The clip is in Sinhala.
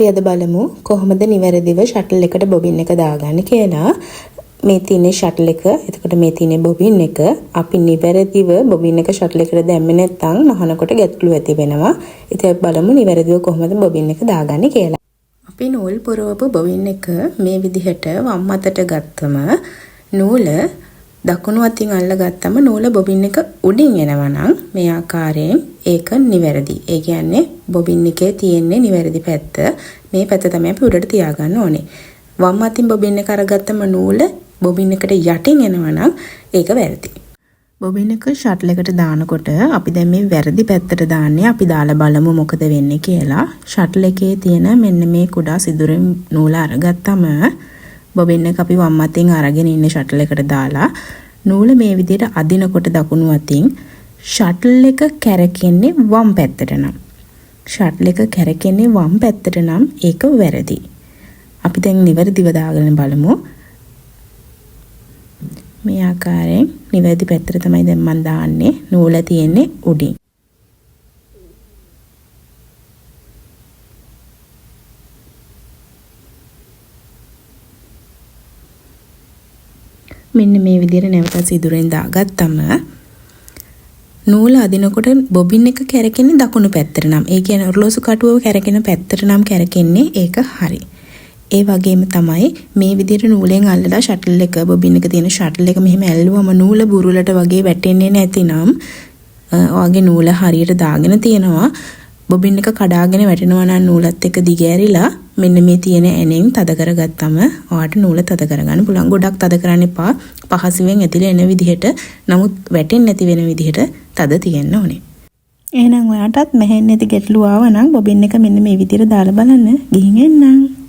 අපි අද බලමු කොහොමද නිවැරදිව ෂටල් එකට බොබින් එක දාගන්නේ කියලා. මේ තියෙන ෂටල් එක, එතකොට මේ තියෙන බොබින් එක අපි නිවැරදිව බොබින් එක ෂටල් එකට දැම්මේ නැත්නම් නහනකොට ගැටලු ඇති වෙනවා. ඉතින් අපි බලමු නිවැරදිව කොහොමද බොබින් එක දාගන්නේ කියලා. අපි නූල් පුරවපු බොබින් එක මේ විදිහට වම් අතට ගත්තම නූල දකුණු අතින් අල්ලගත්තම නූල බොබින් එක උඩින් එනවා නම් මේ ආකාරයෙන් ඒක නිවැරදි. ඒ කියන්නේ බොබින් එකේ තියෙන්නේ නිවැරදි පැත්ත. මේ පැත්ත තමයි අපි උඩට තියාගන්න ඕනේ. වම් අතින් බොබින් එක අරගත්තම නූල බොබින් එකට යටින් එනවා නම් ඒක වැරදි. බොබින් එක ෂටල් එකට දානකොට අපි දැන් මේ වැරදි පැත්තට දාන්නේ. අපි දාලා බලමු මොකද වෙන්නේ කියලා. ෂටල් එකේ තියෙන මෙන්න මේ කුඩා සිදුරෙන් නූල අරගත්තම බොබින් එක අපි වම් අතින් අරගෙන ඉන්න ෂටල් එකට දාලා නූල මේ විදිහට අදිනකොට දකුණු අතින් ෂටල් එක කැරකෙන්නේ වම් පැත්තට නම්. ෂටල් එක කැරකෙන්නේ වම් පැත්තට නම් ඒක වැරදි. අපි දැන් නිවැරදිව දාගෙන බලමු. මේ ආකාරයෙන් නිවැරදි පැත්තට තමයි දැන් මම දාන්නේ. නූල තියෙන්නේ උඩින්. මෙන්න මේ විදිහට නැවත සිදුරෙන් දාගත්තම නූල අදිනකොට බොබින් එක කැරකෙන්නේ දකුණු පැත්තට නම්. ඒ කියන්නේ ඔරලෝසු කටුව කැරකෙන පැත්තට නම් කැරකෙන්නේ ඒක හරි. ඒ වගේම තමයි මේ විදිහට නූලෙන් අල්ලලා ෂටල් එක බොබින් එක තියෙන ෂටල් එක මෙහෙම ඇල්ලුවම නූල බුරුලට වගේ වැටෙන්නේ නැතිනම් ඔයගේ නූල හරියට දාගෙන තියෙනවා. බොබින් එක කඩාගෙන වැටෙනවා නම් නූලත් එක්ක දිගෑරිලා මෙන්න මේ තියෙන ඇනෙන් තද කරගත්තම ඔයාට නූල තද කරගන්න පුළුවන්. ගොඩක් තද කරන්න එපා. පහසුවෙන් ඇතිලා එන විදිහට, නමුත් වැටෙන්නේ නැති වෙන විදිහට තද තියෙන්න ඕනේ. එහෙනම් ඔයාටත් මෙහෙන් නැති ගැටලු ආව නම් බොබින් එක මෙන්න මේ විදිහට දාලා බලන්න. ගිහින් එන්නම්.